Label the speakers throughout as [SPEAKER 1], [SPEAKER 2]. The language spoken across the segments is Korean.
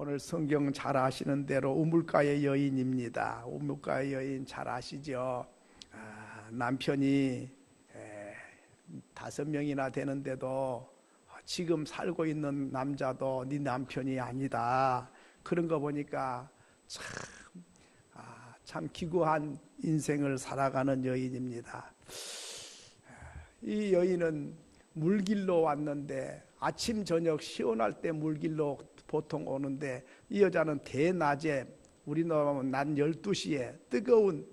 [SPEAKER 1] 오늘 성경 잘 아시는 대로 우물가의 여인입니다. 우물가의 여인 잘 아시죠? 남편이 5명이나 되는데도 지금 살고 있는 남자도 네 남편이 아니다. 그런 거 보니까 참 기구한 인생을 살아가는 여인입니다. 이 여인은 물길로 왔는데 아침 저녁 시원할 때 물길로 보통 오는데 이 여자는 대낮에 우리는 낮 12시에 뜨거운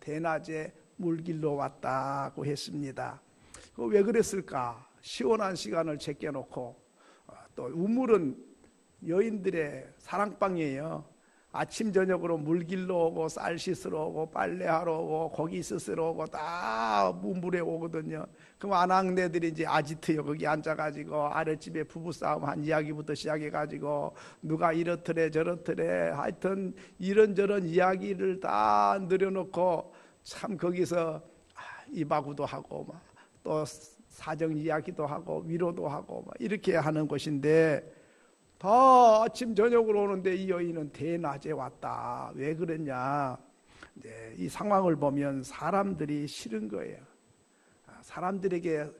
[SPEAKER 1] 대낮에 물길로 왔다고 했습니다. 왜 그랬을까? 시원한 시간을 제껴놓고 또 우물은 여인들의 사랑방이에요. 아침 저녁으로 물길로 오고 쌀 씻으러 오고 빨래하러 오고 고기 씻으러 오고 다 우물에 오거든요. 그럼 아낙네들이 이제 아지트요 거기 앉아가지고 아랫집에 부부싸움 한 이야기부터 시작해가지고 누가 이렇더래 저렇더래 하여튼 이런저런 이야기를 다 늘여놓고 참 거기서 이바구도 하고 막 또 사정 이야기도 하고 위로도 하고 막 이렇게 하는 곳인데 다 아침 저녁으로 오는데 이 여인은 대낮에 왔다. 왜 그랬냐? 이 상황을 보면 사람들이 싫은 거예요. 사람들에게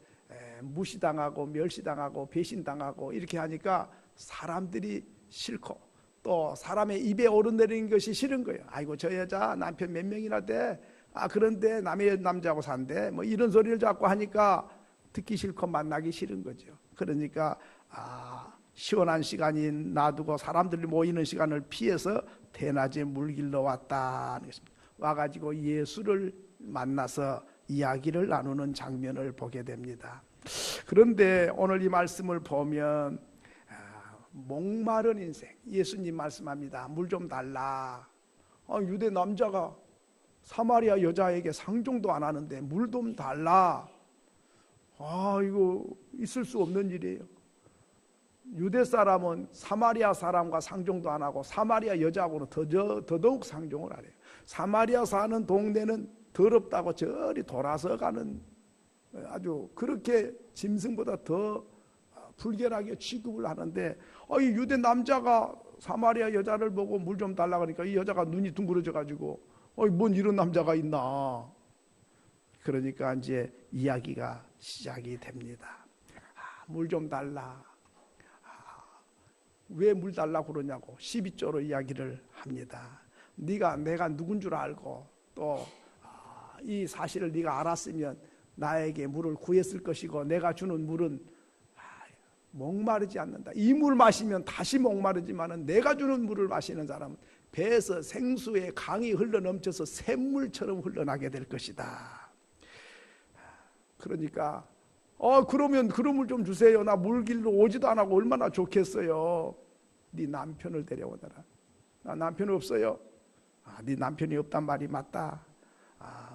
[SPEAKER 1] 무시당하고 멸시당하고 배신당하고 이렇게 하니까 사람들이 싫고 또 사람의 입에 오르내리는 것이 싫은 거예요. 아이고 저 여자 남편 몇 명이나 돼? 그런데 남의 남자하고 산대? 뭐 이런 소리를 자꾸 하니까 듣기 싫고 만나기 싫은 거죠. 그러니까 시원한 시간이 놔두고 사람들이 모이는 시간을 피해서 대낮에 물길로 왔다는 것입니다. 와가지고 예수를 만나서 이야기를 나누는 장면을 보게 됩니다. 그런데 오늘 이 말씀을 보면 목마른 인생, 예수님 말씀합니다. 물 좀 달라. 유대 남자가 사마리아 여자에게 상종도 안 하는데 물 좀 달라. 이거 있을 수 없는 일이에요. 유대 사람은 사마리아 사람과 상종도 안 하고 사마리아 여자하고는 더더욱 상종을 안 해요. 사마리아 사는 동네는 더럽다고 저리 돌아서 가는 아주 그렇게 짐승보다 더 불결하게 취급을 하는데 이 유대 남자가 사마리아 여자를 보고 물 좀 달라 그러니까 이 여자가 눈이 둥그러져 가지고 뭔 이런 남자가 있나. 그러니까 이제 이야기가 시작이 됩니다. 물 좀 달라. 왜 물 달라고 그러냐고 12조로 이야기를 합니다. 네가 내가 누군 줄 알고 또 이 사실을 네가 알았으면 나에게 물을 구했을 것이고 내가 주는 물은 목마르지 않는다. 이 물 마시면 다시 목마르지만은 내가 주는 물을 마시는 사람은 배에서 생수의 강이 흘러넘쳐서 샘물처럼 흘러나게 될 것이다. 그러니까 그러면 그런 물 좀 주세요. 나 물길로 오지도 안 하고 얼마나 좋겠어요. 네 남편을 데려오너라. 나 남편 없어요. 네 남편이 없단 말이 맞다.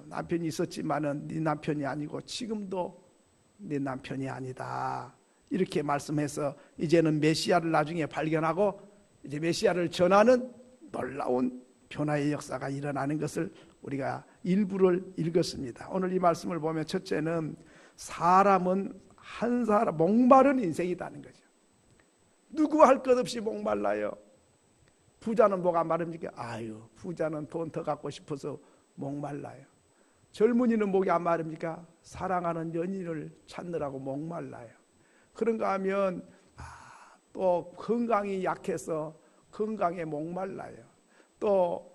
[SPEAKER 1] 남편이 있었지만은 네 남편이 아니고 지금도 네 남편이 아니다. 이렇게 말씀해서 이제는 메시아를 나중에 발견하고 이제 메시아를 전하는 놀라운 변화의 역사가 일어나는 것을 우리가 일부를 읽었습니다. 오늘 이 말씀을 보면 첫째는 사람은 한 사람 목마른 인생이다는 거죠. 누구 할 것 없이 목말라요. 부자는 뭐가 마릅니까? 부자는 돈 더 갖고 싶어서 목말라요. 젊은이는 목이 안 마릅니까? 사랑하는 연인을 찾느라고 목말라요. 그런가 하면 또 건강이 약해서 건강에 목말라요. 또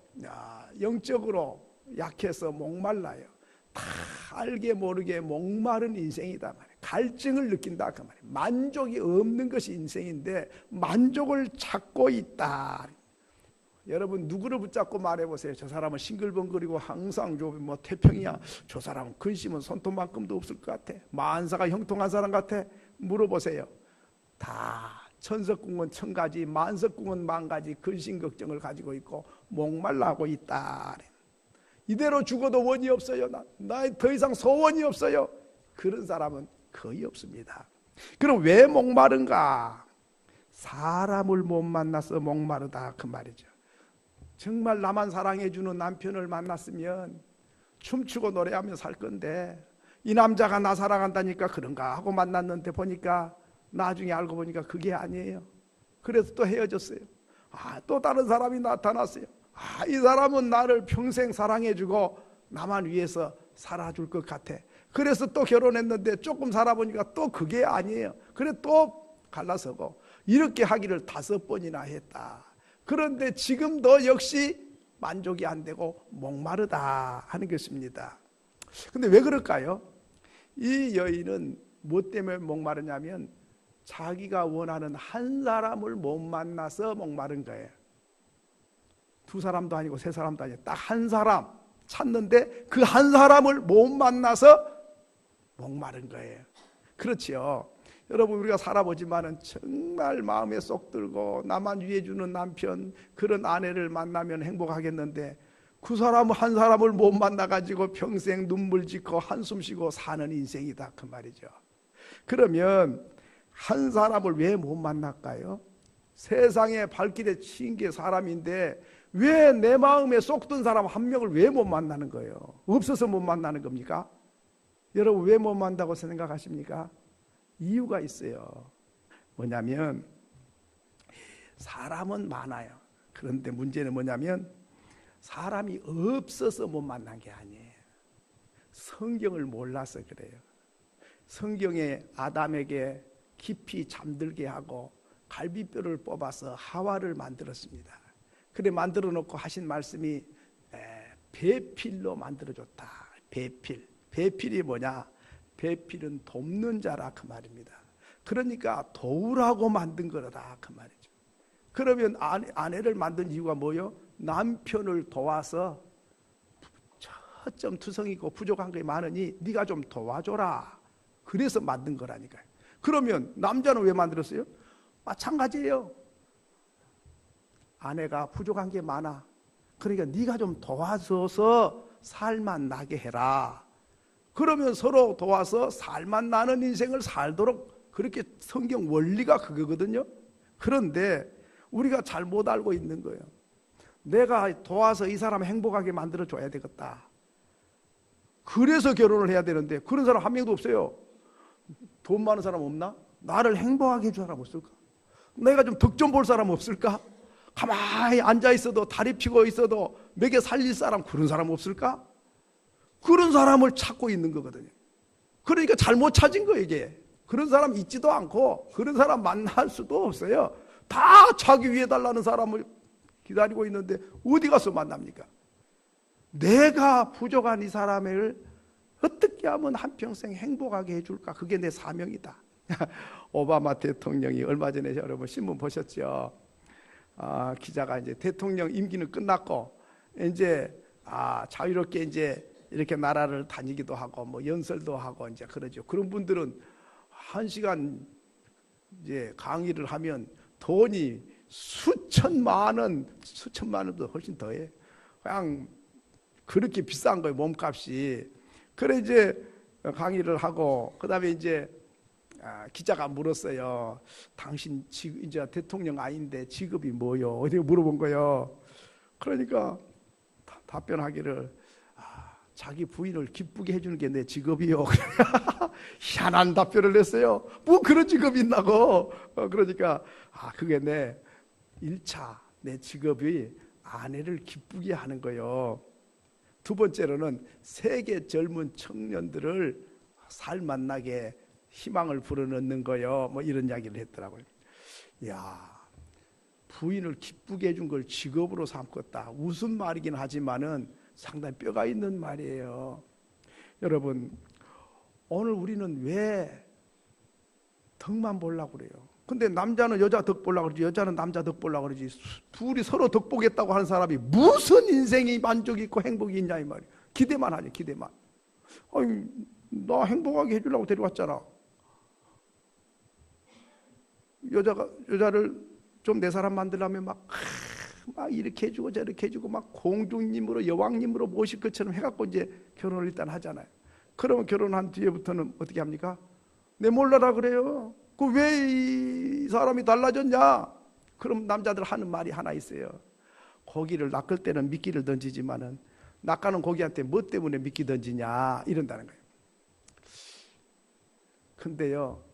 [SPEAKER 1] 영적으로 약해서 목말라요. 다 알게 모르게 목마른 인생이다 말이에요. 갈증을 느낀다 그 말이에요. 만족이 없는 것이 인생인데 만족을 찾고 있다. 여러분 누구를 붙잡고 말해보세요. 저 사람은 싱글벙글이고 항상 태평이야. 저 사람은 근심은 손톱만큼도 없을 것 같아. 만사가 형통한 사람 같아. 물어보세요. 다 천석궁은 천가지 만석궁은 만가지 근심 걱정을 가지고 있고 목말라하고 있다. 이대로 죽어도 원이 없어요. 나 더 이상 소원이 없어요. 그런 사람은 거의 없습니다. 그럼 왜 목마른가? 사람을 못 만나서 목마르다 그 말이죠. 정말 나만 사랑해주는 남편을 만났으면 춤추고 노래하며 살 건데 이 남자가 나 사랑한다니까 그런가 하고 만났는데 보니까 나중에 알고 보니까 그게 아니에요. 그래서 또 헤어졌어요. 또 다른 사람이 나타났어요. 이 사람은 나를 평생 사랑해주고 나만 위해서 살아줄 것 같아. 그래서 또 결혼했는데 조금 살아보니까 또 그게 아니에요. 그래 또 갈라서고 이렇게 하기를 5번이나 했다. 그런데 지금도 역시 만족이 안 되고 목마르다 하는 것입니다. 근데 왜 그럴까요? 이 여인은 뭐 때문에 목마르냐면 자기가 원하는 한 사람을 못 만나서 목마른 거예요. 2사람도 아니고 3사람도 아니고 딱 한 사람 찾는데 그 한 사람을 못 만나서 목마른 거예요. 그렇지요. 여러분 우리가 살아보지만은 정말 마음에 쏙 들고 나만 위해주는 남편, 그런 아내를 만나면 행복하겠는데 그 사람 한 사람을 못 만나가지고 평생 눈물 짓고 한숨 쉬고 사는 인생이다 그 말이죠. 그러면 한 사람을 왜 못 만날까요? 세상에 발길에 치인 게 사람인데 왜 내 마음에 쏙 든 사람 한 명을 왜 못 만나는 거예요? 없어서 못 만나는 겁니까? 여러분 왜 못 만난다고 생각하십니까? 이유가 있어요. 뭐냐면 사람은 많아요. 그런데 문제는 뭐냐면 사람이 없어서 못 만난 게 아니에요. 성경을 몰라서 그래요. 성경에 아담에게 깊이 잠들게 하고 갈비뼈를 뽑아서 하와를 만들었습니다. 그래 만들어 놓고 하신 말씀이 배필로 만들어줬다. 배필. 배필이 뭐냐? 배필은 돕는 자라 그 말입니다. 그러니까 도우라고 만든 거다 그 말이죠. 그러면 아내를 만든 이유가 뭐요? 남편을 도와서 좀 투성이고 부족한 게 많으니 네가 좀 도와줘라. 그래서 만든 거라니까요. 그러면 남자는 왜 만들었어요? 마찬가지예요. 아내가 부족한 게 많아. 그러니까 네가 좀 도와줘서 살만 나게 해라. 그러면 서로 도와서 살만 나는 인생을 살도록, 그렇게 성경 원리가 그거거든요. 그런데 우리가 잘못 알고 있는 거예요. 내가 도와서 이 사람 행복하게 만들어줘야 되겠다. 그래서 결혼을 해야 되는데 그런 사람 한 명도 없어요. 돈 많은 사람 없나? 나를 행복하게 해줄 사람 없을까? 내가 좀 덕 좀 볼 사람 없을까? 가만히 앉아있어도 다리 펴고 있어도 먹여 살릴 사람, 그런 사람 없을까? 그런 사람을 찾고 있는 거거든요. 그러니까 잘못 찾은 거예요 이게. 그런 사람 있지도 않고 그런 사람 만날 수도 없어요. 다 자기 위해 달라는 사람을 기다리고 있는데 어디 가서 만납니까? 내가 부족한 이 사람을 어떻게 하면 한평생 행복하게 해줄까? 그게 내 사명이다. 오바마 대통령이 얼마 전에 여러분 신문 보셨죠? 기자가 이제 대통령 임기는 끝났고 이제 자유롭게 이제 이렇게 나라를 다니기도 하고 뭐 연설도 하고 이제 그러죠. 그런 분들은 1시간 이제 강의를 하면 돈이 수천만 원도 훨씬 더해. 그냥 그렇게 비싼 거예요, 몸값이. 그래 이제 강의를 하고 그다음에 이제 기자가 물었어요. 당신 이제 대통령 아닌데 직업이 뭐요? 어디 물어본 거예요. 그러니까 답변하기를 자기 부인을 기쁘게 해주는 게 내 직업이요. 희한한 답변을 냈어요. 뭐 그런 직업이 있나고. 그러니까 그게 내 1차 내 직업이 아내를 기쁘게 하는 거예요. 2번째로는 세계 젊은 청년들을 살만 나게 희망을 불어넣는 거요. 뭐 이런 이야기를 했더라고요. 야, 부인을 기쁘게 해준 걸 직업으로 삼겠다. 웃은 말이긴 하지만은 상당히 뼈가 있는 말이에요. 여러분, 오늘 우리는 왜 덕만 보려고 그래요? 근데 남자는 여자 덕 보려고 그러지, 여자는 남자 덕 보려고 그러지. 둘이 서로 덕 보겠다고 하는 사람이 무슨 인생이 만족이 있고 행복이 있냐 이 말이에요. 기대만 하죠, 기대만. 아니, 나 행복하게 해주려고 데려왔잖아. 여자를 좀 내 사람 만들려면 막 이렇게 해주고 저렇게 해주고 막 공주님으로 여왕님으로 모실 것처럼 해갖고 이제 결혼을 일단 하잖아요. 그러면 결혼한 뒤에부터는 어떻게 합니까? 내 몰라라 그래요. 그 왜 이 사람이 달라졌냐? 그럼 남자들 하는 말이 하나 있어요. 고기를 낚을 때는 미끼를 던지지만은 낚아는 고기한테 뭐 때문에 미끼 던지냐 이런다는 거예요. 근데요,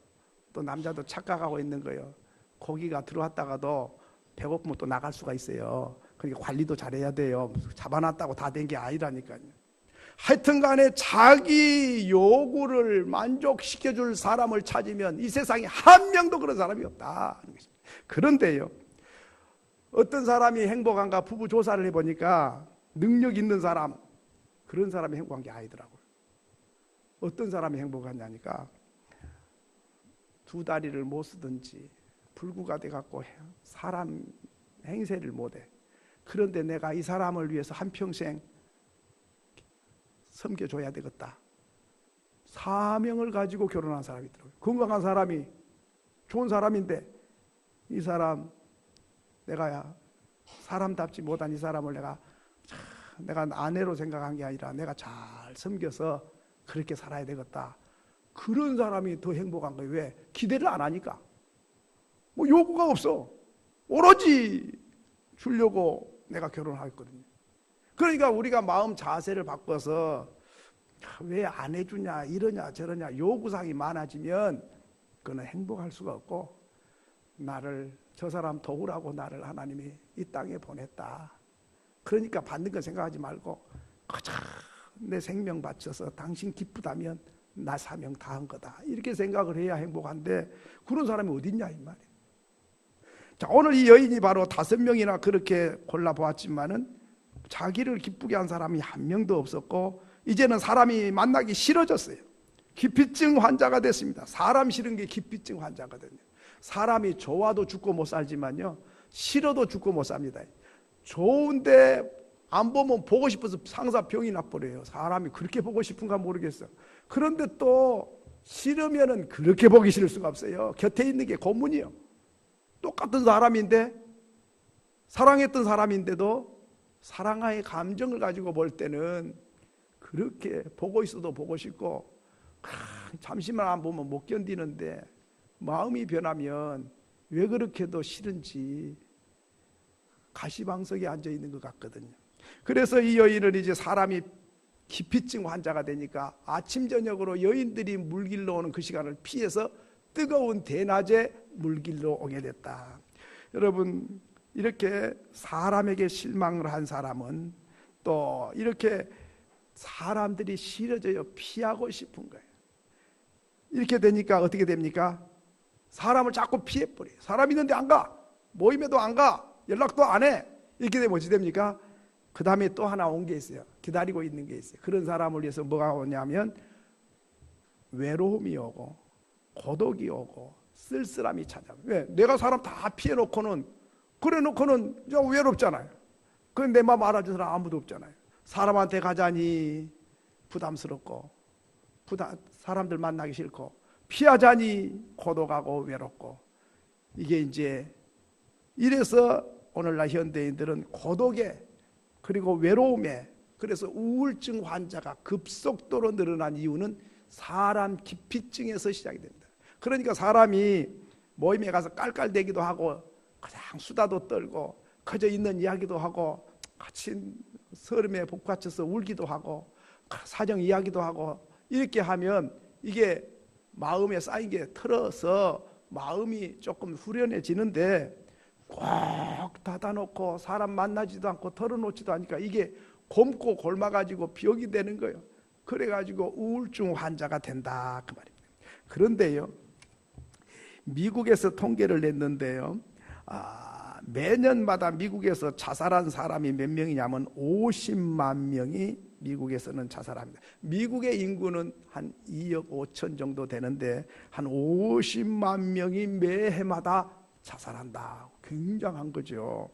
[SPEAKER 1] 또 남자도 착각하고 있는 거예요. 고기가 들어왔다가도 배고프면 또 나갈 수가 있어요. 그러니까 관리도 잘해야 돼요. 잡아놨다고 다 된 게 아니라니까요. 하여튼 간에 자기 요구를 만족시켜줄 사람을 찾으면 이 세상에 한 명도 그런 사람이 없다. 그런데요, 어떤 사람이 행복한가 부부 조사를 해보니까 능력 있는 사람, 그런 사람이 행복한 게 아니더라고요. 어떤 사람이 행복하냐니까 두 다리를 못 쓰든지 불구가 돼갖고 사람 행세를 못해. 그런데 내가 이 사람을 위해서 한평생 섬겨줘야 되겠다. 사명을 가지고 결혼한 사람이 있더라고요. 건강한 사람이, 좋은 사람인데 이 사람, 내가 사람답지 못한 이 사람을 내가 아내로 생각한 게 아니라 내가 잘 섬겨서 그렇게 살아야 되겠다. 그런 사람이 더 행복한 거예요. 왜? 기대를 안 하니까. 뭐 요구가 없어. 오로지 주려고 내가 결혼하거든요. 그러니까 우리가 마음 자세를 바꿔서 왜 안 해주냐, 이러냐 저러냐 요구사항이 많아지면 그거는 행복할 수가 없고, 나를 저 사람 도우라고 나를 하나님이 이 땅에 보냈다. 그러니까 받는 건 생각하지 말고 그저 내 생명 바쳐서 당신 기쁘다면 나 사명 다 한 거다. 이렇게 생각을 해야 행복한데 그런 사람이 어디 있냐 이 말이에요. 자, 오늘 이 여인이 바로 5명이나 그렇게 골라보았지만은 자기를 기쁘게 한 사람이 한 명도 없었고, 이제는 사람이 만나기 싫어졌어요. 기피증 환자가 됐습니다. 사람 싫은 게 기피증 환자거든요. 사람이 좋아도 죽고 못 살지만요, 싫어도 죽고 못 삽니다. 좋은데 안 보면 보고 싶어서 상사 병이 나버려요. 사람이 그렇게 보고 싶은가 모르겠어. 그런데 또 싫으면은 그렇게 보기 싫을 수가 없어요. 곁에 있는 게 고문이요. 똑같은 사람인데, 사랑했던 사람인데도 사랑의 감정을 가지고 볼 때는 그렇게 보고 있어도 보고 싶고, 잠시만 안 보면 못 견디는데 마음이 변하면 왜 그렇게도 싫은지 가시방석에 앉아 있는 것 같거든요. 그래서 이 여인은 이제 사람이 기피증 환자가 되니까 아침 저녁으로 여인들이 물길로 오는 그 시간을 피해서 뜨거운 대낮에 물길로 오게 됐다. 여러분, 이렇게 사람에게 실망을 한 사람은 또 이렇게 사람들이 싫어져요. 피하고 싶은 거예요. 이렇게 되니까 어떻게 됩니까? 사람을 자꾸 피해버려요. 사람 있는데 안 가, 모임에도 안 가, 연락도 안 해. 이렇게 되면 어찌 됩니까? 그 다음에 또 하나 온 게 있어요. 기다리고 있는 게 있어요. 그런 사람을 위해서 뭐가 오냐면 외로움이 오고 고독이 오고 쓸쓸함이 찾아와요. 왜? 내가 사람 다 피해놓고는, 그래놓고는 외롭잖아요. 그건 내 마음 알아주는 사람 아무도 없잖아요. 사람한테 가자니 부담스럽고, 사람들 만나기 싫고, 피하자니 고독하고 외롭고, 이게 이제 이래서 오늘날 현대인들은 고독에, 그리고 외로움에, 그래서 우울증 환자가 급속도로 늘어난 이유는 사람 기피증에서 시작이 됩니다. 그러니까 사람이 모임에 가서 깔깔대기도 하고 그냥 수다도 떨고 커져 있는 이야기도 하고 같이 서름에 복받쳐서 울기도 하고 사정 이야기도 하고 이렇게 하면 이게 마음에 쌓인 게 털어서 마음이 조금 후련해지는데, 꼭 닫아놓고 사람 만나지도 않고 털어놓지도 않으니까 이게 곰고 골마가지고 병이 되는 거예요. 그래가지고 우울증 환자가 된다 그 말입니다. 그런데요, 미국에서 통계를 냈는데요, 매년마다 미국에서 자살한 사람이 몇 명이냐면 50만 명이 미국에서는 자살합니다. 미국의 인구는 한 2억 5천 정도 되는데 한 50만 명이 매해마다 자살한다. 굉장한 거죠.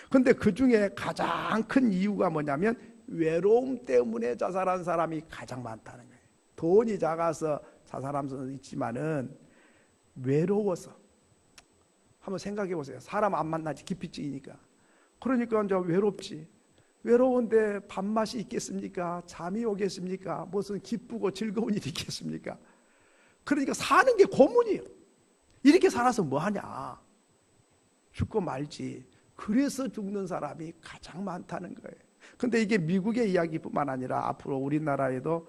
[SPEAKER 1] 그런데 그 중에 가장 큰 이유가 뭐냐면 외로움 때문에 자살한 사람이 가장 많다는 거예요. 돈이 작아서 자살한 사람도 있지만은 외로워서. 한번 생각해 보세요. 사람 안 만나지, 기피증이니까. 그러니까 이제 외롭지. 외로운데 밥맛이 있겠습니까? 잠이 오겠습니까? 무슨 기쁘고 즐거운 일이 있겠습니까? 그러니까 사는 게 고문이에요. 이렇게 살아서 뭐 하냐? 죽고 말지. 그래서 죽는 사람이 가장 많다는 거예요. 근데 이게 미국의 이야기뿐만 아니라 앞으로 우리나라에도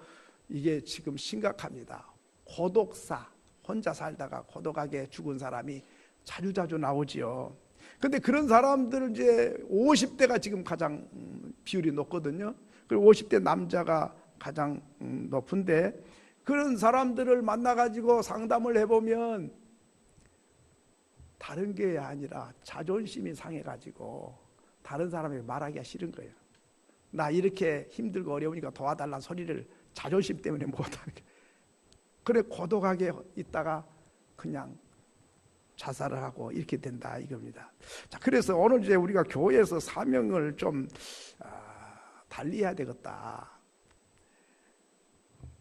[SPEAKER 1] 이게 지금 심각합니다. 고독사, 혼자 살다가 고독하게 죽은 사람이 자주자주 나오지요. 근데 그런 사람들은 이제 50대가 지금 가장 비율이 높거든요. 그리고 50대 남자가 가장 높은데, 그런 사람들을 만나가지고 상담을 해보면 다른 게 아니라 자존심이 상해가지고 다른 사람에게 말하기가 싫은 거예요. 나 이렇게 힘들고 어려우니까 도와달라는 소리를 자존심 때문에 못하는 거예요. 그래 고독하게 있다가 그냥 자살을 하고 이렇게 된다 이겁니다. 자, 그래서 오늘 이제 우리가 교회에서 사명을 좀 달리해야 되겠다.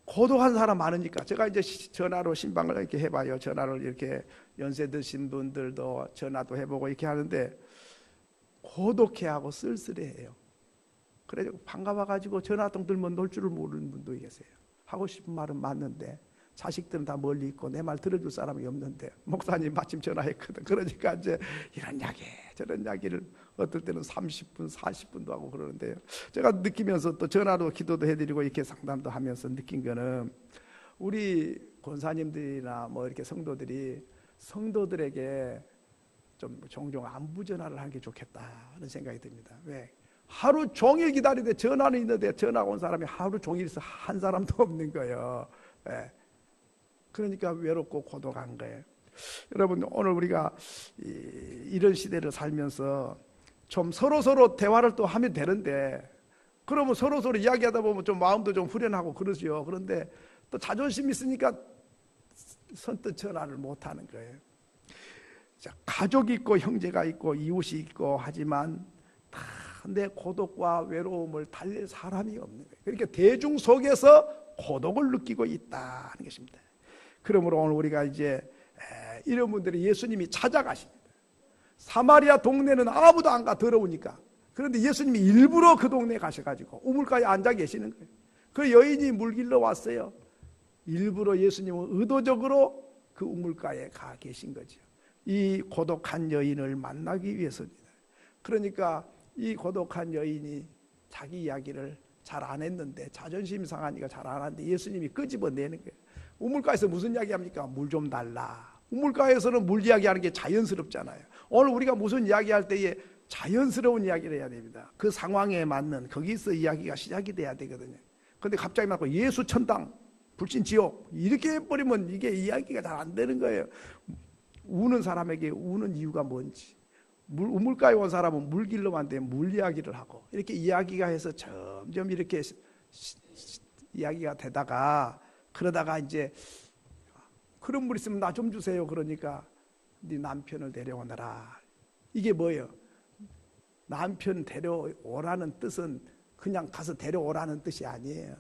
[SPEAKER 1] 고독한 사람 많으니까 제가 이제 전화로 신방을 이렇게 해봐요. 전화를 이렇게 연세 드신 분들도 전화도 해보고 이렇게 하는데 고독해하고 쓸쓸해해요. 그래서 반가워가지고 전화통 들면 놀 줄을 모르는 분도 계세요. 하고 싶은 말은 맞는데 자식들은 다 멀리 있고 내 말 들어줄 사람이 없는데 목사님 마침 전화했거든. 그러니까 이제 이런 이야기 저런 이야기를 어떨 때는 30분 40분도 하고 그러는데요. 제가 느끼면서 또 전화로 기도도 해드리고 이렇게 상담도 하면서 느낀 거는 우리 권사님들이나 뭐 이렇게 성도들에게 좀 종종 안부 전화를 하는 게 좋겠다는 생각이 듭니다. 왜? 하루 종일 기다리는데 전화는 있는데 전화가 온 사람이 하루 종일 있어 한 사람도 없는 거예요. 네. 그러니까 외롭고 고독한 거예요. 여러분 오늘 우리가 이런 시대를 살면서 좀 서로 대화를 또 하면 되는데 그러면 서로 이야기하다 보면 좀 마음도 좀 후련하고 그러죠. 그런데 또 자존심 있으니까 선뜻 전화를 못 하는 거예요. 자, 가족이 있고 형제가 있고 이웃이 있고 하지만 다 내 고독과 외로움을 달랠 사람이 없는 거예요. 그러니까 대중 속에서 고독을 느끼고 있다는 것입니다. 그러므로 오늘 우리가 이제 이런 분들이 예수님이 찾아가십니다. 사마리아 동네는 아무도 안 가 더러우니까. 그런데 예수님이 일부러 그 동네에 가셔가지고 우물가에 앉아 계시는 거예요. 그 여인이 물 길러 왔어요. 일부러 예수님은 의도적으로 그 우물가에 가 계신 거죠. 이 고독한 여인을 만나기 위해서입니다. 그러니까 이 고독한 여인이 자기 이야기를 잘 안 했는데 자존심 상하니까 잘 안 하는데 예수님이 끄집어내는 거예요. 우물가에서 무슨 이야기 합니까? 물 좀 달라. 우물가에서는 물 이야기하는 게 자연스럽잖아요. 오늘 우리가 무슨 이야기할 때에 자연스러운 이야기를 해야 됩니다. 그 상황에 맞는 거기서 이야기가 시작이 돼야 되거든요. 그런데 갑자기 막 예수 천당, 불신 지옥 이렇게 해버리면 이게 이야기가 잘 안 되는 거예요. 우는 사람에게 우는 이유가 뭔지, 우물가에 온 사람은 물 길러 왔는데 물 이야기를 하고 이렇게 이야기가 해서 점점 이렇게 이야기가 되다가 그러다가 이제 그런 물 있으면 나 좀 주세요. 그러니까 네 남편을 데려오너라. 이게 뭐예요? 남편 데려오라는 뜻은 그냥 가서 데려오라는 뜻이 아니에요.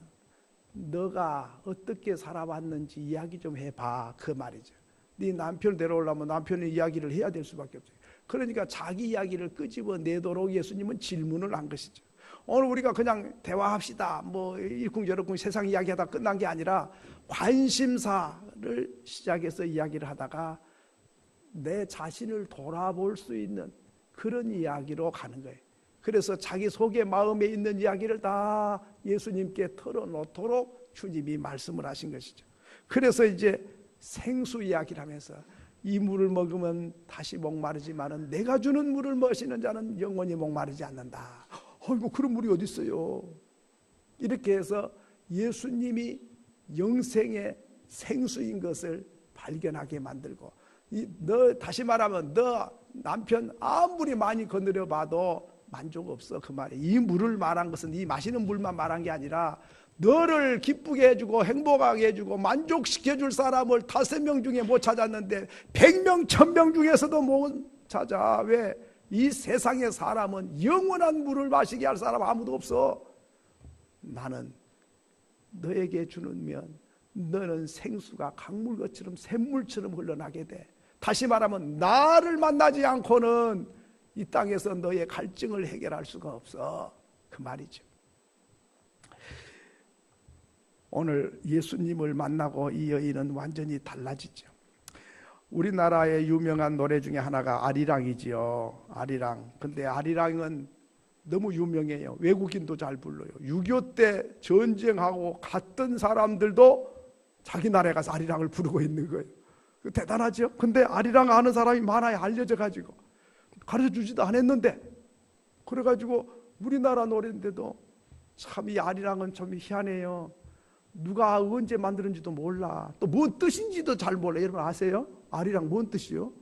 [SPEAKER 1] 너가 어떻게 살아왔는지 이야기 좀 해봐 그 말이죠. 네 남편을 데려오려면 남편의 이야기를 해야 될 수밖에 없어요. 그러니까 자기 이야기를 끄집어내도록 예수님은 질문을 한 것이죠. 오늘 우리가 그냥 대화합시다 뭐 일쿵저쿵 세상 이야기하다 끝난 게 아니라 관심사를 시작해서 이야기를 하다가 내 자신을 돌아볼 수 있는 그런 이야기로 가는 거예요. 그래서 자기 속에 마음에 있는 이야기를 다 예수님께 털어놓도록 주님이 말씀을 하신 것이죠. 그래서 이제 생수 이야기를 하면서 이 물을 먹으면 다시 목마르지만은 내가 주는 물을 마시는 자는 영원히 목마르지 않는다. 어이구 그런 물이 어디 있어요? 이렇게 해서 예수님이 영생의 생수인 것을 발견하게 만들고 너 다시 말하면 너 남편 아무리 많이 거느려 봐도 만족 없어 그 말이에요. 이 물을 말한 것은 이 마시는 물만 말한 게 아니라 너를 기쁘게 해주고 행복하게 해주고 만족시켜줄 사람을 5명 중에 못 찾았는데 100명 1000명 중에서도 못 찾아. 왜? 이 세상의 사람은 영원한 물을 마시게 할 사람 아무도 없어. 나는 너에게 주면 너는 생수가 강물것처럼 샘물처럼 흘러나게 돼. 다시 말하면 나를 만나지 않고는 이 땅에서 너의 갈증을 해결할 수가 없어 그 말이죠. 오늘 예수님을 만나고 이 여인은 완전히 달라지죠. 우리나라의 유명한 노래 중에 하나가 아리랑이지요. 아리랑. 근데 아리랑은 너무 유명해요. 외국인도 잘 불러요. 6.25 때 전쟁하고 갔던 사람들도 자기 나라에 가서 아리랑을 부르고 있는 거예요. 대단하죠. 근데 아리랑 아는 사람이 많아요. 알려져 가지고. 가르쳐주지도 않았는데. 그래가지고 우리나라 노래인데도 참 이 아리랑은 좀 희한해요. 누가 언제 만들었는지도 몰라. 또 뭔 뜻인지도 잘 몰라. 여러분 아세요? 아리랑 뭔 뜻이요?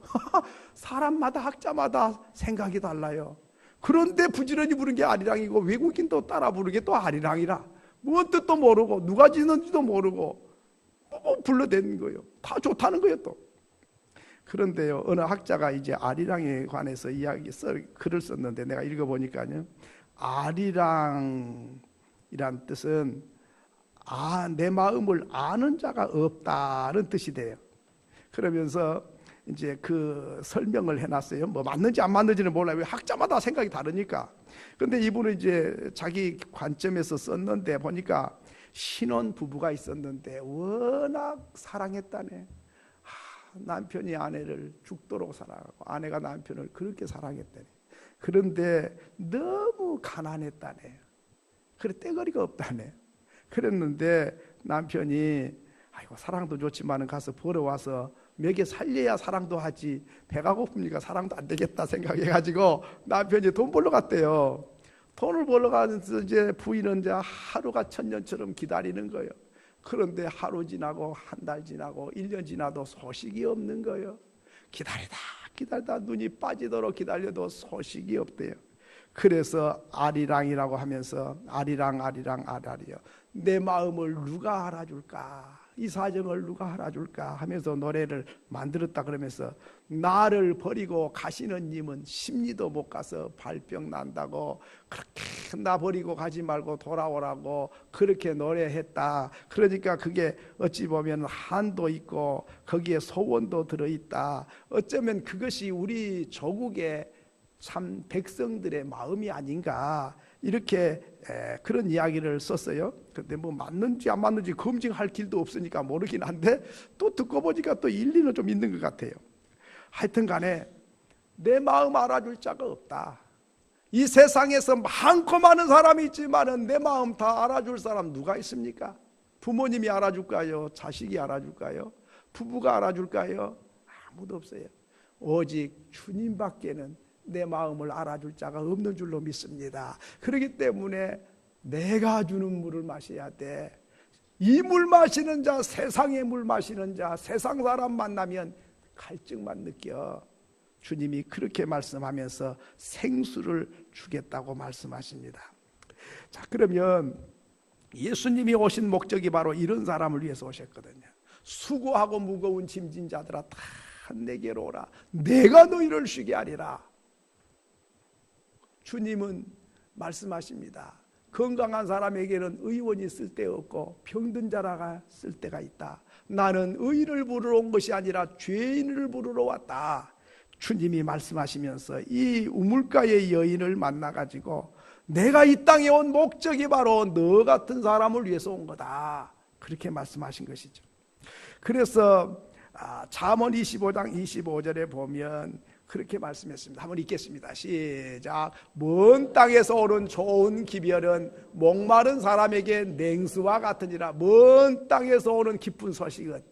[SPEAKER 1] 사람마다 학자마다 생각이 달라요. 그런데 부지런히 부른 게 아리랑이고 외국인도 따라 부르는 게 또 아리랑이라 뭔 뜻도 모르고 누가 지는지도 모르고 불러대는 거예요. 다 좋다는 거예요 또. 그런데요, 어느 학자가 이제 아리랑에 관해서 글을 썼는데 내가 읽어보니까요, 아리랑이란 뜻은 내 마음을 아는 자가 없다는 뜻이 돼요. 그러면서 이제 그 설명을 해놨어요. 뭐 맞는지 안 맞는지는 몰라요. 학자마다 생각이 다르니까. 근데 이분은 이제 자기 관점에서 썼는데 보니까 신혼 부부가 있었는데 워낙 사랑했다네. 남편이 아내를 죽도록 사랑하고 아내가 남편을 그렇게 사랑했다네. 그런데 너무 가난했다네. 그래 떼거리가 없다네. 그랬는데 남편이 아이고 사랑도 좋지만은 가서 벌어와서 먹여 살려야 사랑도 하지 배가 고프니까 사랑도 안 되겠다 생각해가지고 남편이 돈 벌러 갔대요. 돈을 벌러 가서 이제 부인은 이제 하루가 천년처럼 기다리는 거예요. 그런데 하루 지나고 한 달 지나고 1년 지나도 소식이 없는 거예요. 기다리다 눈이 빠지도록 기다려도 소식이 없대요. 그래서 아리랑이라고 하면서 아리랑이요. 내 마음을 누가 알아줄까? 이 사정을 누가 알아줄까? 하면서 노래를 만들었다 그러면서 나를 버리고 가시는 님은 십리도 못 가서 발병 난다고 그렇게 나 버리고 가지 말고 돌아오라고 그렇게 노래했다. 그러니까 그게 어찌 보면 한도 있고 거기에 소원도 들어있다. 어쩌면 그것이 우리 조국의 참 백성들의 마음이 아닌가 이렇게 그런 이야기를 썼어요. 근데 뭐 맞는지 안 맞는지 검증할 길도 없으니까 모르긴 한데 또 듣고 보니까 또 일리는 좀 있는 것 같아요. 하여튼 간에 내 마음 알아줄 자가 없다. 이 세상에서 많고 많은 사람이 있지만은 내 마음 다 알아줄 사람 누가 있습니까? 부모님이 알아줄까요? 자식이 알아줄까요? 부부가 알아줄까요? 아무도 없어요. 오직 주님밖에는 내 마음을 알아줄 자가 없는 줄로 믿습니다. 그렇기 때문에 내가 주는 물을 마셔야 돼. 이 물 마시는 자, 세상의 물 마시는 자, 세상 사람 만나면 갈증만 느껴. 주님이 그렇게 말씀하면서 생수를 주겠다고 말씀하십니다. 자, 그러면 예수님이 오신 목적이 바로 이런 사람을 위해서 오셨거든요. 수고하고 무거운 짐진 자들아 다 내게로 오라. 내가 너희를 쉬게 하리라. 주님은 말씀하십니다. 건강한 사람에게는 의원이 쓸데없고 병든 자라가 쓸데가 있다. 나는 의인을 부르러 온 것이 아니라 죄인을 부르러 왔다. 주님이 말씀하시면서 이 우물가의 여인을 만나가지고 내가 이 땅에 온 목적이 바로 너 같은 사람을 위해서 온 거다. 그렇게 말씀하신 것이죠. 그래서 잠언 25장 25절에 보면 그렇게 말씀했습니다. 한번 읽겠습니다. 시작. 먼 땅에서 오는 좋은 기별은 목마른 사람에게 냉수와 같으니라. 먼 땅에서 오는 기쁜 소식은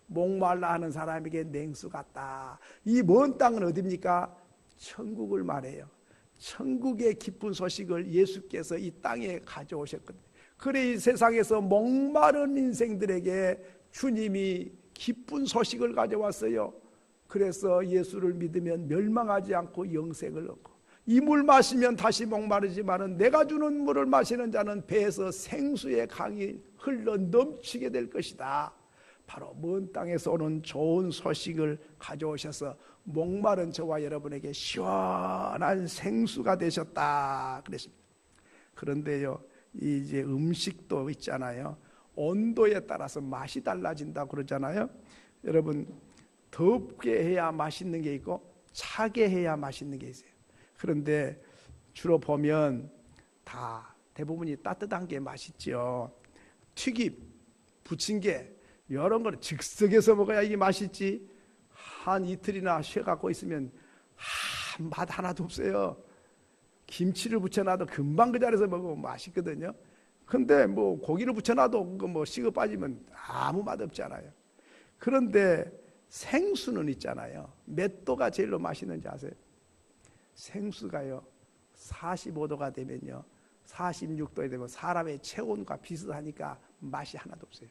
[SPEAKER 1] 목말라 하는 사람에게 냉수 같다. 이 먼 땅은 어디입니까? 천국을 말해요. 천국의 기쁜 소식을 예수께서 이 땅에 가져오셨거든요. 그래 이 세상에서 목마른 인생들에게 주님이 기쁜 소식을 가져왔어요. 그래서 예수를 믿으면 멸망하지 않고 영생을 얻고 이 물 마시면 다시 목마르지만은 내가 주는 물을 마시는 자는 배에서 생수의 강이 흘러 넘치게 될 것이다. 바로 먼 땅에서 오는 좋은 소식을 가져오셔서 목마른 저와 여러분에게 시원한 생수가 되셨다 그랬습니다. 그런데요, 이제 음식도 있잖아요. 온도에 따라서 맛이 달라진다고 그러잖아요. 여러분 덥게 해야 맛있는 게 있고 차게 해야 맛있는 게 있어요. 그런데 주로 보면 다 대부분이 따뜻한 게 맛있죠. 튀김, 부침개 이런 거는 즉석에서 먹어야 이게 맛있지. 한 이틀이나 쉬어갖고 있으면 맛 하나도 없어요. 김치를 부쳐놔도 금방 그 자리에서 먹으면 맛있거든요. 근데 뭐 고기를 부쳐놔도 뭐 식어 빠지면 아무 맛 없잖아요. 그런데 생수는 있잖아요. 몇 도가 제일로 맛있는지 아세요? 생수가요 45도가 되면요 46도에 되면 사람의 체온과 비슷하니까 맛이 하나도 없어요.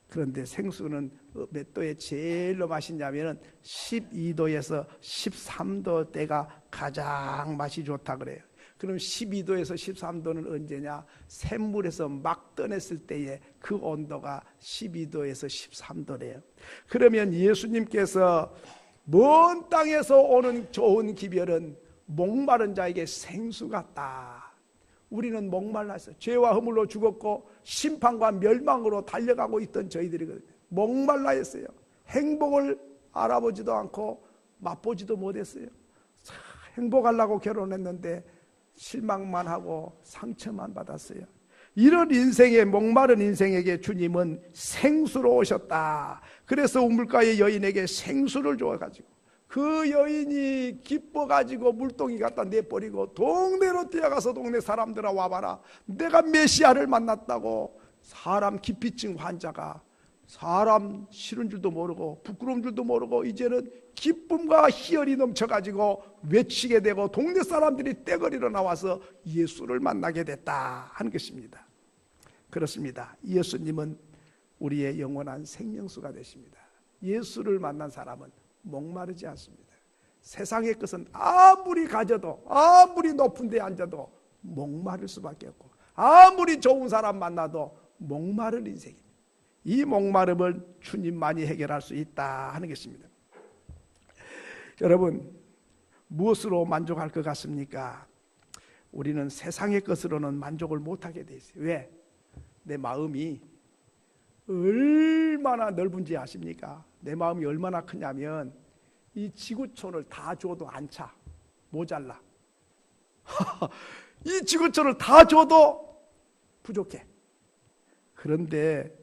[SPEAKER 1] 그런데 생수는 몇 도에 제일로 맛있냐면 12도에서 13도 때가 가장 맛이 좋다 그래요. 그럼 12도에서 13도는 언제냐? 샘물에서 막 떠냈을 때에 그 온도가 12도에서 13도래요. 그러면 예수님께서 먼 땅에서 오는 좋은 기별은 목마른 자에게 생수 같다. 우리는 목말랐어요. 죄와 허물로 죽었고 심판과 멸망으로 달려가고 있던 저희들이거든요. 목말라 했어요. 행복을 알아보지도 않고 맛보지도 못했어요. 행복하려고 결혼했는데 실망만 하고 상처만 받았어요. 이런 인생에 목마른 인생에게 주님은 생수로 오셨다. 그래서 우물가의 여인에게 생수를 줘가지고 그 여인이 기뻐가지고 물동이 갖다 내버리고 동네로 뛰어가서 동네 사람들아 와봐라, 내가 메시아를 만났다고. 사람 기피증 환자가 사람 싫은 줄도 모르고 부끄러운 줄도 모르고 이제는 기쁨과 희열이 넘쳐가지고 외치게 되고 동네 사람들이 떼거리로 나와서 예수를 만나게 됐다 하는 것입니다. 그렇습니다. 예수님은 우리의 영원한 생명수가 되십니다. 예수를 만난 사람은 목마르지 않습니다. 세상의 것은 아무리 가져도 아무리 높은 데 앉아도 목마를 수밖에 없고 아무리 좋은 사람 만나도 목마를 인생입니다. 이 목마름을 주님만이 해결할 수 있다 하는 것입니다. 여러분, 무엇으로 만족할 것 같습니까? 우리는 세상의 것으로는 만족을 못하게 돼 있어요. 왜? 내 마음이 얼마나 넓은지 아십니까? 내 마음이 얼마나 크냐면 이 지구촌을 다 줘도 안 차. 모자라. 이 지구촌을 다 줘도 부족해. 그런데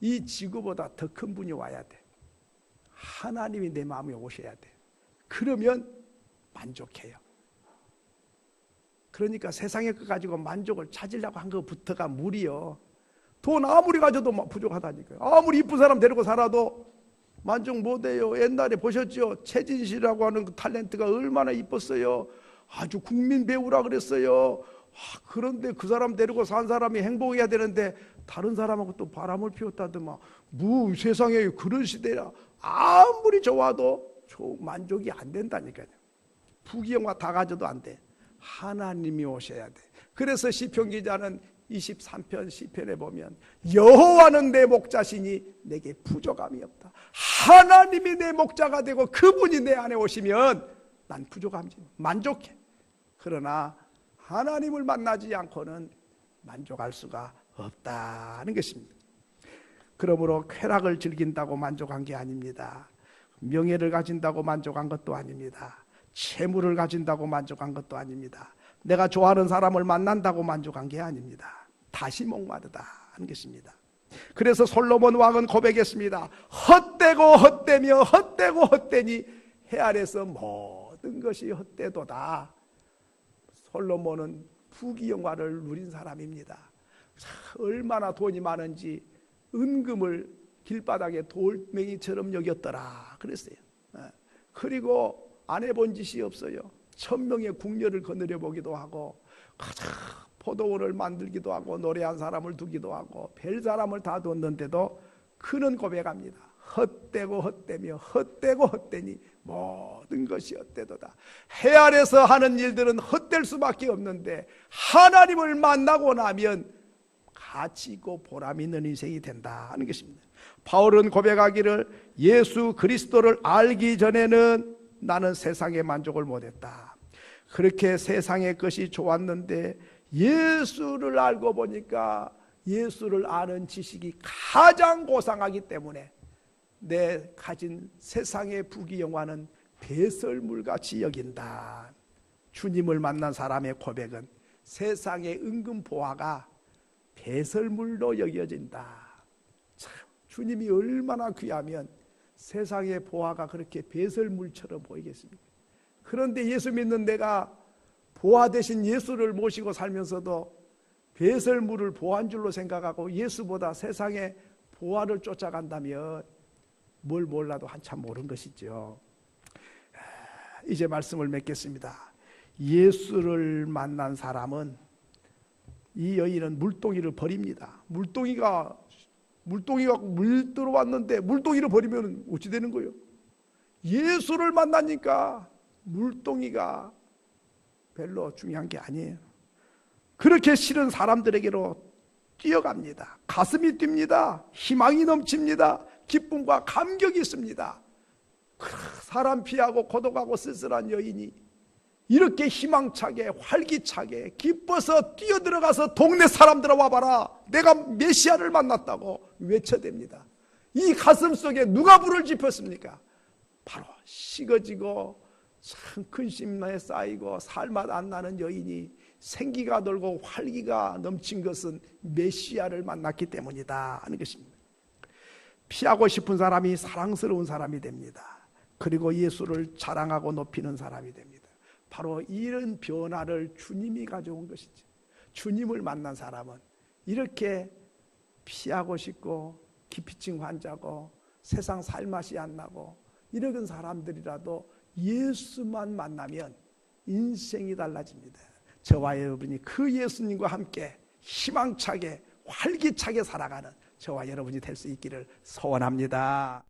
[SPEAKER 1] 이 지구보다 더 큰 분이 와야 돼. 하나님이 내 마음에 오셔야 돼. 그러면 만족해요. 그러니까 세상의 것 가지고 만족을 찾으려고 한 것부터가 무리요. 돈 아무리 가져도 부족하다니까요. 아무리 이쁜 사람 데리고 살아도 만족 못해요. 옛날에 보셨죠? 최진 씨라고 하는 그 탤런트가 얼마나 이뻤어요. 아주 국민 배우라 그랬어요. 그런데 그 사람 데리고 산 사람이 행복해야 되는데 다른 사람하고 또 바람을 피웠다더만. 세상에 그런 시대라 아무리 좋아도 만족이 안 된다니까요. 부귀영화 다 가져도 안 돼. 하나님이 오셔야 돼. 그래서 시편 기자는 23편 시편에 보면 여호와는 내 목자시니 내게 부족함이 없다. 하나님이 내 목자가 되고 그분이 내 안에 오시면 난 부족함이 만족해. 그러나 하나님을 만나지 않고는 만족할 수가 없다는 것입니다. 그러므로 쾌락을 즐긴다고 만족한 게 아닙니다. 명예를 가진다고 만족한 것도 아닙니다. 채무를 가진다고 만족한 것도 아닙니다. 내가 좋아하는 사람을 만난다고 만족한 게 아닙니다. 다시 목마르다 하는 것입니다. 그래서 솔로몬 왕은 고백했습니다. 헛되고 헛되며 헛되고 헛되니 해 아래서 모든 것이 헛되도다. 솔로몬은 부귀영화를 누린 사람입니다. 얼마나 돈이 많은지 은금을 길바닥에 돌멩이처럼 여겼더라 그랬어요. 그리고 안 해본 짓이 없어요. 1000명의 궁녀를 거느려 보기도 하고 포도원을 만들기도 하고 노래한 사람을 두기도 하고 별 사람을 다 뒀는데도 그는 고백합니다. 헛되고 헛되며 헛되고 헛되니 모든 것이 헛되도다. 해 아래서 하는 일들은 헛될 수밖에 없는데 하나님을 만나고 나면 가치 있고 보람 있는 인생이 된다 하는 것입니다. 바울은 고백하기를 예수 그리스도를 알기 전에는 나는 세상의 만족을 못했다. 그렇게 세상의 것이 좋았는데 예수를 알고 보니까 예수를 아는 지식이 가장 고상하기 때문에 내 가진 세상의 부귀영화는 배설물같이 여긴다. 주님을 만난 사람의 고백은 세상의 은금보화가 배설물로 여겨진다. 참, 주님이 얼마나 귀하면 세상의 보화가 그렇게 배설물처럼 보이겠습니까? 그런데 예수 믿는 내가 보화 대신 예수를 모시고 살면서도 배설물을 보화인 줄로 생각하고 예수보다 세상의 보화를 쫓아간다면 뭘 몰라도 한참 모르는 것이죠. 이제 말씀을 맺겠습니다. 예수를 만난 사람은, 이 여인은 물동이를 버립니다. 물동이가 물 들어왔는데 물동이를 버리면 어찌 되는 거예요? 예수를 만나니까 물동이가 별로 중요한 게 아니에요. 그렇게 싫은 사람들에게로 뛰어갑니다. 가슴이 뜁니다. 희망이 넘칩니다. 기쁨과 감격이 있습니다. 사람 피하고 고독하고 쓸쓸한 여인이 이렇게 희망차게 활기차게 기뻐서 뛰어들어가서 동네 사람들아 와봐라, 내가 메시아를 만났다고 외쳐댑니다. 이 가슴 속에 누가 불을 지폈습니까? 바로 식어지고 참 근심에 쌓이고 살맛 안 나는 여인이 생기가 돌고 활기가 넘친 것은 메시아를 만났기 때문이다 하는 것입니다. 피하고 싶은 사람이 사랑스러운 사람이 됩니다. 그리고 예수를 자랑하고 높이는 사람이 됩니다. 바로 이런 변화를 주님이 가져온 것이죠. 주님을 만난 사람은 이렇게 피하고 싶고 기피증 환자고 세상 살맛이 안 나고 이런 사람들이라도 예수만 만나면 인생이 달라집니다. 저와 여러분이 그 예수님과 함께 희망차게 활기차게 살아가는 저와 여러분이 될 수 있기를 소원합니다.